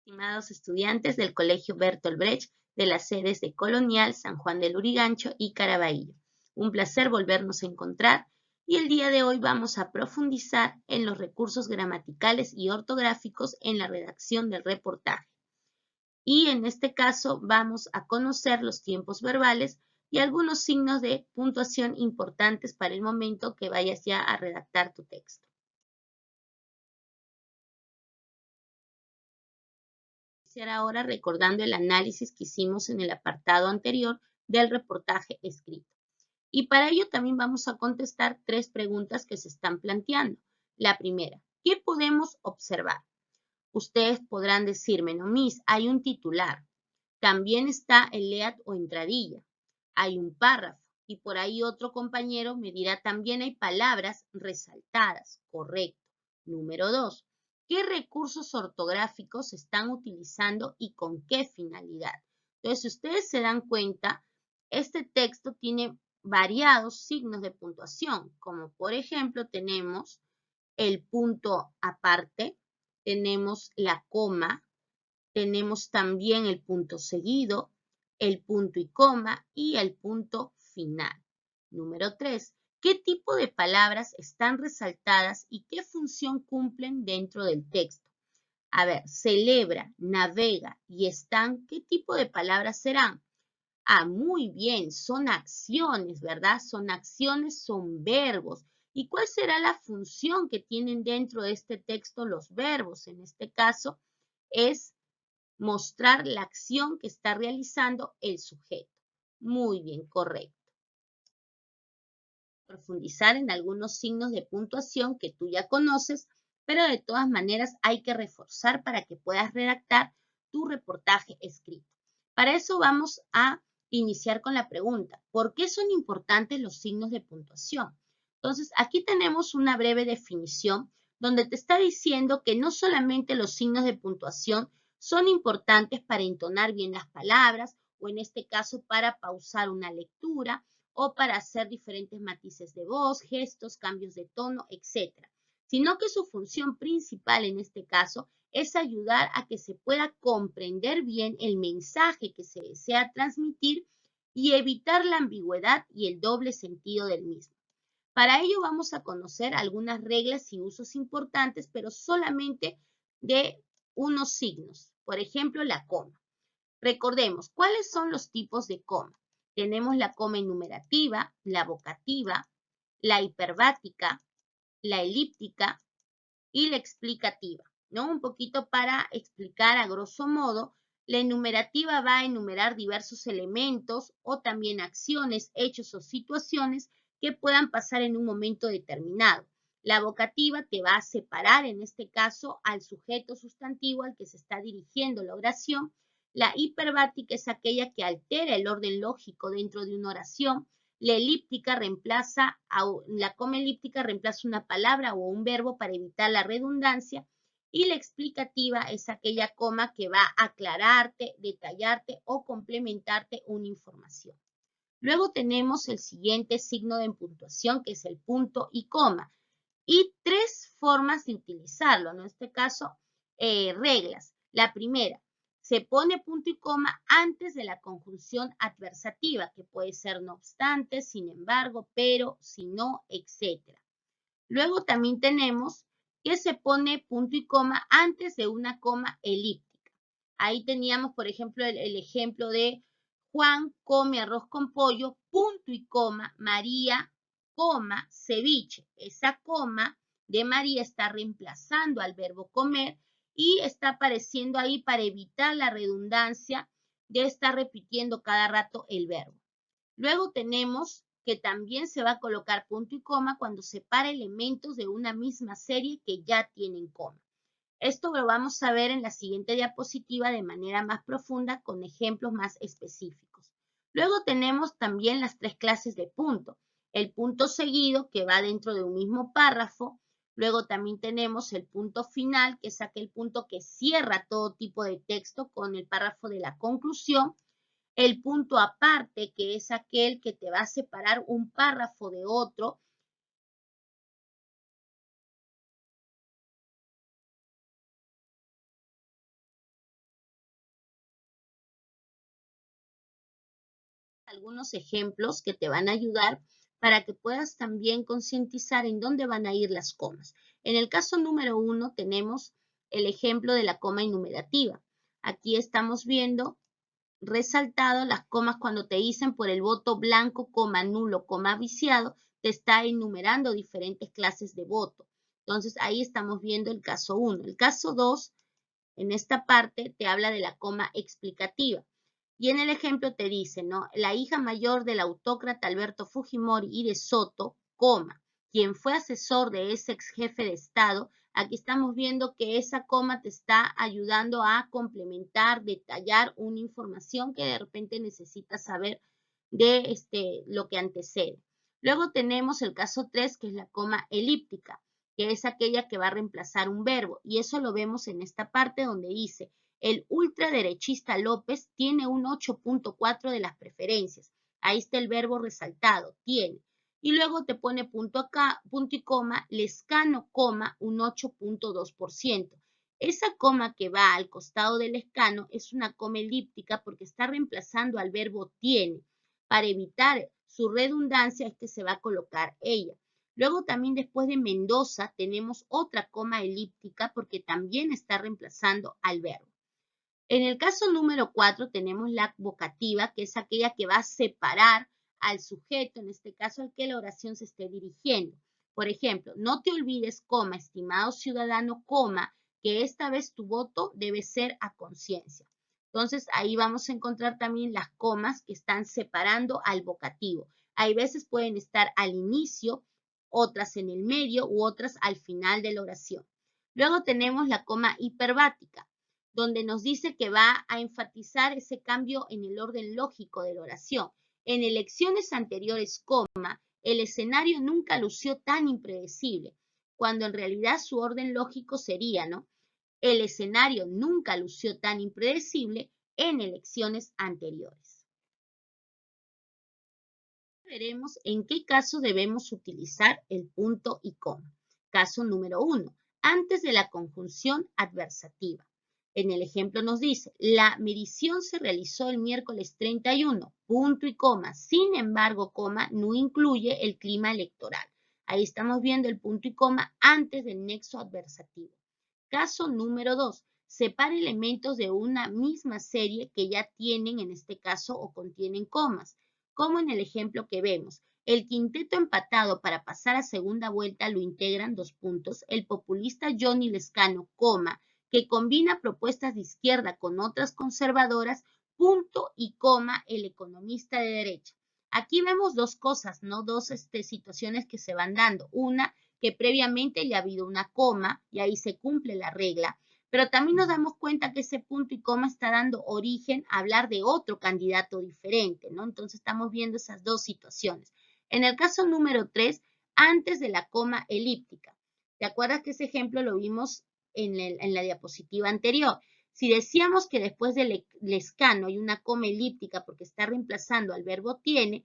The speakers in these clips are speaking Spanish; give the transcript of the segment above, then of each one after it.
Estimados estudiantes del Colegio Bertolt Brecht de las sedes de Colonial, San Juan del Lurigancho y Caraballo. Un placer volvernos a encontrar y el día de hoy vamos a profundizar en los recursos gramaticales y ortográficos en la redacción del reportaje. Y en este caso vamos a conocer los tiempos verbales y algunos signos de puntuación importantes para el momento que vayas ya a redactar tu texto. Iniciar ahora recordando el análisis que hicimos en el apartado anterior del reportaje escrito. Y para ello también vamos a contestar tres preguntas que se están planteando. La primera, ¿qué podemos observar? Ustedes podrán decirme, no, Miss, hay un titular, también está el lead o entradilla, hay un párrafo y por ahí otro compañero me dirá también hay palabras resaltadas, correcto. Número 2. ¿Qué recursos ortográficos se están utilizando y con qué finalidad? Entonces, si ustedes se dan cuenta, este texto tiene variados signos de puntuación, como por ejemplo tenemos el punto aparte, tenemos la coma, tenemos también el punto seguido, el punto y coma y el punto final. Número 3. ¿Qué tipo de palabras están resaltadas y qué función cumplen dentro del texto? A ver, celebra, navega y están, ¿qué tipo de palabras serán? Ah, muy bien, son acciones, ¿verdad? Son acciones, son verbos. ¿Y cuál será la función que tienen dentro de este texto los verbos? En este caso es mostrar la acción que está realizando el sujeto. Muy bien, correcto. Profundizar en algunos signos de puntuación que tú ya conoces, pero de todas maneras hay que reforzar para que puedas redactar tu reportaje escrito. Para eso vamos a iniciar con la pregunta, ¿por qué son importantes los signos de puntuación? Entonces, aquí tenemos una breve definición donde te está diciendo que no solamente los signos de puntuación son importantes para entonar bien las palabras o en este caso para pausar una lectura, o para hacer diferentes matices de voz, gestos, cambios de tono, etc. Sino que su función principal en este caso es ayudar a que se pueda comprender bien el mensaje que se desea transmitir y evitar la ambigüedad y el doble sentido del mismo. Para ello vamos a conocer algunas reglas y usos importantes, pero solamente de unos signos. Por ejemplo, la coma. Recordemos, ¿cuáles son los tipos de coma? Tenemos la coma enumerativa, la vocativa, la hiperbática, la elíptica y la explicativa, ¿no? Un poquito para explicar a grosso modo, la enumerativa va a enumerar diversos elementos o también acciones, hechos o situaciones que puedan pasar en un momento determinado. La vocativa te va a separar, en este caso, al sujeto sustantivo al que se está dirigiendo la oración. La hiperbática es aquella que altera el orden lógico dentro de una oración. La elíptica reemplaza, la coma elíptica reemplaza una palabra o un verbo para evitar la redundancia y la explicativa es aquella coma que va a aclararte, detallarte o complementarte una información. Luego tenemos el siguiente signo de puntuación que es el punto y coma y tres formas de utilizarlo, en este caso reglas. La primera, se pone punto y coma antes de la conjunción adversativa, que puede ser no obstante, sin embargo, pero, si no, etc. Luego también tenemos que se pone punto y coma antes de una coma elíptica. Ahí teníamos, por ejemplo, el ejemplo de Juan come arroz con pollo, punto y coma, María, coma, ceviche. Esa coma de María está reemplazando al verbo comer y está apareciendo ahí para evitar la redundancia de estar repitiendo cada rato el verbo. Luego tenemos que también se va a colocar punto y coma cuando separa elementos de una misma serie que ya tienen coma. Esto lo vamos a ver en la siguiente diapositiva de manera más profunda con ejemplos más específicos. Luego tenemos también las tres clases de punto. El punto seguido que va dentro de un mismo párrafo. Luego también tenemos el punto final, que es aquel punto que cierra todo tipo de texto con el párrafo de la conclusión. El punto aparte, que es aquel que te va a separar un párrafo de otro. algunos ejemplos que te van a ayudar para que puedas también concientizar en dónde van a ir las comas. En el caso número 1 tenemos el ejemplo de la coma enumerativa. Aquí estamos viendo resaltado las comas cuando te dicen por el voto blanco, coma nulo, coma viciado, te está enumerando diferentes clases de voto. Entonces ahí estamos viendo el caso 1. El caso 2, en esta parte, te habla de la coma explicativa. Y en el ejemplo te dice, ¿no? La hija mayor del autócrata Alberto Fujimori y de Soto, coma, quien fue asesor de ese ex jefe de Estado. Aquí estamos viendo que esa coma te está ayudando a complementar, detallar una información que de repente necesitas saber de lo que antecede. Luego tenemos el caso 3, que es la coma elíptica, que es aquella que va a reemplazar un verbo. Y eso lo vemos en esta parte donde dice, el ultraderechista López tiene un 8.4 de las preferencias. Ahí está el verbo resaltado, tiene. Y luego te pone punto acá, punto y coma, Lescano, coma, un 8.2%. Esa coma que va al costado del Lescano es una coma elíptica porque está reemplazando al verbo tiene. Para evitar su redundancia es que se va a colocar ella. Luego también después de Mendoza tenemos otra coma elíptica porque también está reemplazando al verbo. En el caso número 4 tenemos la vocativa, que es aquella que va a separar al sujeto, en este caso al que la oración se esté dirigiendo. Por ejemplo, no te olvides, coma, estimado ciudadano, coma, que esta vez tu voto debe ser a conciencia. Entonces ahí vamos a encontrar también las comas que están separando al vocativo. Hay veces pueden estar al inicio, otras en el medio u otras al final de la oración. Luego tenemos la coma hiperbática, donde nos dice que va a enfatizar ese cambio en el orden lógico de la oración. En elecciones anteriores, coma, el escenario nunca lució tan impredecible, cuando en realidad su orden lógico sería, ¿no? El escenario nunca lució tan impredecible en elecciones anteriores. Veremos en qué caso debemos utilizar el punto y coma. Caso número 1, antes de la conjunción adversativa. En el ejemplo nos dice, la medición se realizó el miércoles 31, punto y coma. Sin embargo, coma, no incluye el clima electoral. Ahí estamos viendo el punto y coma antes del nexo adversativo. Caso número 2, separa elementos de una misma serie que ya tienen, en este caso, o contienen comas, como en el ejemplo que vemos. El quinteto empatado para pasar a segunda vuelta lo integran dos puntos. El populista Johnny Lescano, coma, que combina propuestas de izquierda con otras conservadoras, punto y coma, el economista de derecha. Aquí vemos dos cosas, ¿no? Dos situaciones que se van dando. Una, que previamente ya ha habido una coma y ahí se cumple la regla, pero también nos damos cuenta que ese punto y coma está dando origen a hablar de otro candidato diferente, ¿no? Entonces estamos viendo esas dos situaciones. En el caso número 3, antes de la coma elíptica. ¿Te acuerdas que ese ejemplo lo vimos en la diapositiva anterior? Si decíamos que después del Lescano hay una coma elíptica porque está reemplazando al verbo tiene,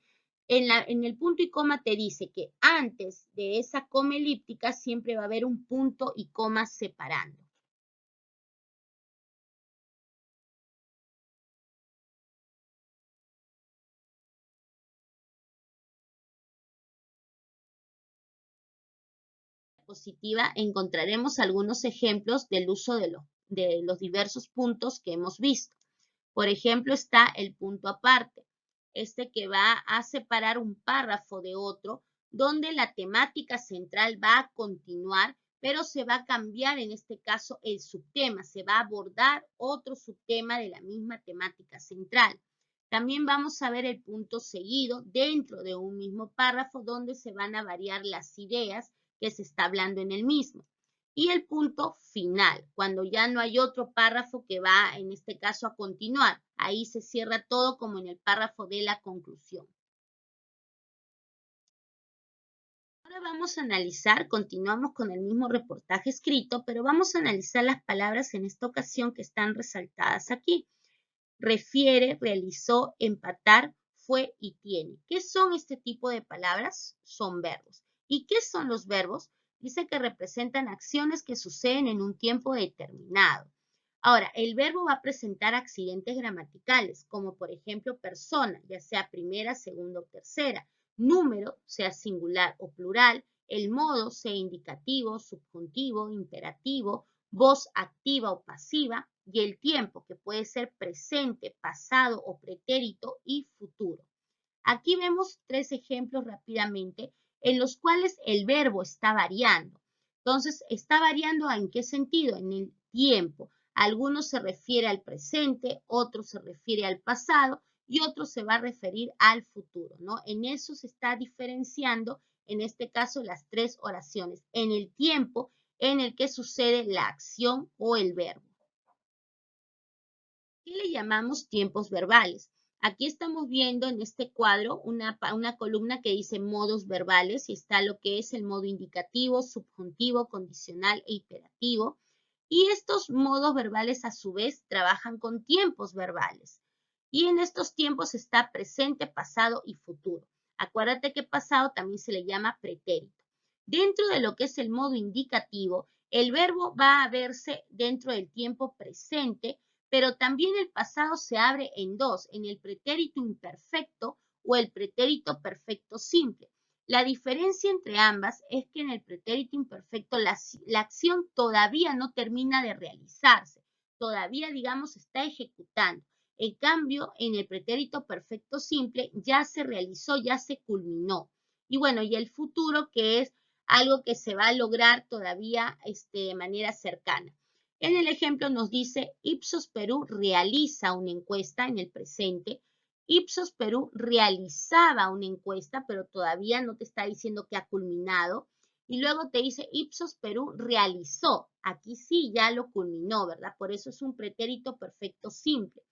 en el punto y coma te dice que antes de esa coma elíptica siempre va a haber un punto y coma separando. Diapositiva encontraremos algunos ejemplos del uso de los diversos puntos que hemos visto. Por ejemplo, está el punto aparte, este que va a separar un párrafo de otro, donde la temática central va a continuar, pero se va a cambiar en este caso el subtema, se va a abordar otro subtema de la misma temática central. También vamos a ver el punto seguido dentro de un mismo párrafo donde se van a variar las ideas que se está hablando en el mismo. Y el punto final, cuando ya no hay otro párrafo que va, en este caso, a continuar. Ahí se cierra todo como en el párrafo de la conclusión. Ahora vamos a analizar, continuamos con el mismo reportaje escrito, pero vamos a analizar las palabras en esta ocasión que están resaltadas aquí. Refiere, realizó, empatar, fue y tiene. ¿Qué son este tipo de palabras? Son verbos. ¿Y qué son los verbos? Dice que representan acciones que suceden en un tiempo determinado. Ahora, el verbo va a presentar accidentes gramaticales, como por ejemplo persona, ya sea primera, segunda o tercera, número, sea singular o plural, el modo, sea indicativo, subjuntivo, imperativo, voz activa o pasiva, y el tiempo, que puede ser presente, pasado o pretérito y futuro. Aquí vemos 3 ejemplos rápidamente en los cuales el verbo está variando. Entonces, está variando ¿en qué sentido? En el tiempo. Algunos se refiere al presente, otro se refiere al pasado y otro se va a referir al futuro, ¿no? En eso se está diferenciando, en este caso, las 3 oraciones, en el tiempo en el que sucede la acción o el verbo. ¿Qué le llamamos tiempos verbales? Aquí estamos viendo en este cuadro una columna que dice modos verbales y está lo que es el modo indicativo, subjuntivo, condicional e imperativo. Y estos modos verbales a su vez trabajan con tiempos verbales. Y en estos tiempos está presente, pasado y futuro. Acuérdate que pasado también se le llama pretérito. Dentro de lo que es el modo indicativo, el verbo va a verse dentro del tiempo presente, pero también el pasado se abre en dos, en el pretérito imperfecto o el pretérito perfecto simple. La diferencia entre ambas es que en el pretérito imperfecto la acción todavía no termina de realizarse, todavía, digamos, está ejecutando. En cambio, en el pretérito perfecto simple ya se realizó, ya se culminó. Y bueno, y el futuro, que es algo que se va a lograr todavía de manera cercana. En el ejemplo nos dice, Ipsos Perú realiza una encuesta en el presente. Ipsos Perú realizaba una encuesta, pero todavía no te está diciendo que ha culminado. Y luego te dice, Ipsos Perú realizó. Aquí sí ya lo culminó, ¿verdad? Por eso es un pretérito perfecto simple.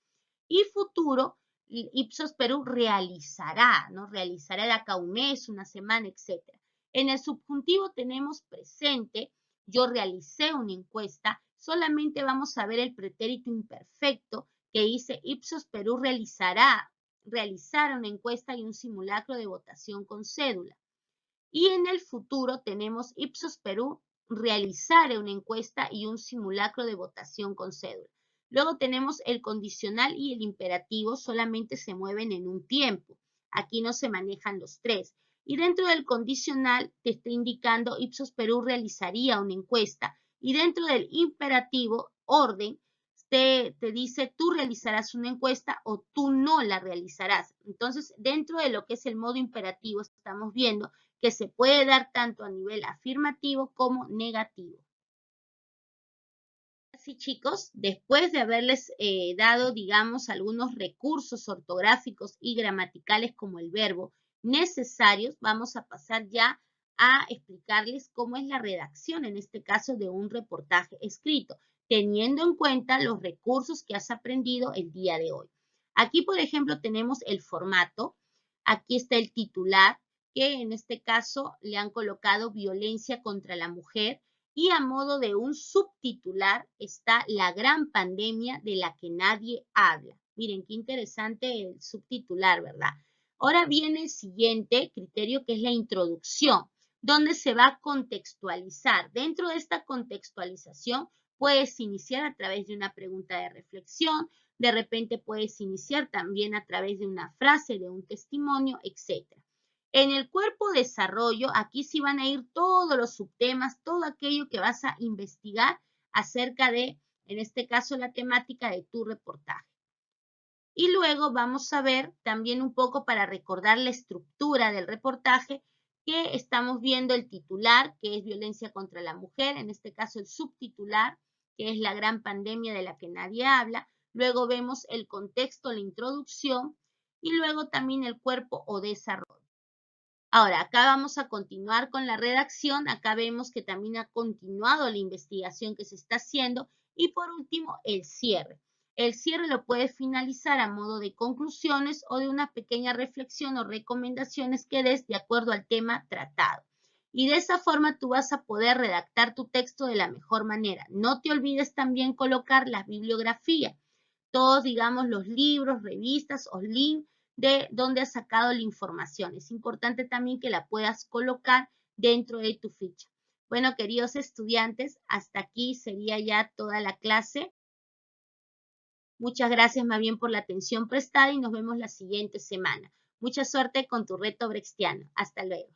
Y futuro, Ipsos Perú realizará, ¿no? Realizará de acá un mes, una semana, etc. En el subjuntivo tenemos presente, yo realicé una encuesta, solamente vamos a ver el pretérito imperfecto que dice Ipsos Perú realizar una encuesta y un simulacro de votación con cédula. Y en el futuro tenemos Ipsos Perú realizar una encuesta y un simulacro de votación con cédula. Luego tenemos el condicional y el imperativo, solamente se mueven en un tiempo. Aquí no se manejan los tres. Y dentro del condicional te está indicando Ipsos Perú realizaría una encuesta. Y dentro del imperativo, orden, te dice tú realizarás una encuesta o tú no la realizarás. Entonces, dentro de lo que es el modo imperativo, estamos viendo que se puede dar tanto a nivel afirmativo como negativo. Así, chicos, después de haberles dado, digamos, algunos recursos ortográficos y gramaticales como el verbo necesarios, vamos a pasar ya a explicarles cómo es la redacción, en este caso, de un reportaje escrito, teniendo en cuenta los recursos que has aprendido el día de hoy. Aquí, por ejemplo, tenemos el formato. Aquí está el titular, que en este caso le han colocado violencia contra la mujer, y a modo de un subtitular está la gran pandemia de la que nadie habla. Miren, qué interesante el subtitular, ¿verdad? Ahora viene el siguiente criterio, que es la introducción, donde se va a contextualizar. Dentro de esta contextualización puedes iniciar a través de una pregunta de reflexión, de repente puedes iniciar también a través de una frase, de un testimonio, etc. En el cuerpo desarrollo, aquí sí van a ir todos los subtemas, todo aquello que vas a investigar acerca de, en este caso, la temática de tu reportaje. Y luego vamos a ver también un poco para recordar la estructura del reportaje, que estamos viendo el titular, que es violencia contra la mujer, en este caso el subtitular, que es la gran pandemia de la que nadie habla. Luego vemos el contexto, la introducción, y luego también el cuerpo o desarrollo. Ahora, acá vamos a continuar con la redacción. Acá vemos que también ha continuado la investigación que se está haciendo. Y por último, el cierre. El cierre lo puedes finalizar a modo de conclusiones o de una pequeña reflexión o recomendaciones que des de acuerdo al tema tratado. Y de esa forma tú vas a poder redactar tu texto de la mejor manera. No te olvides también colocar la bibliografía. Todos, digamos, los libros, revistas o links de dónde has sacado la información. Es importante también que la puedas colocar dentro de tu ficha. Bueno, queridos estudiantes, hasta aquí sería ya toda la clase. Muchas gracias más bien por la atención prestada y nos vemos la siguiente semana. Mucha suerte con tu reto brechtiano. Hasta luego.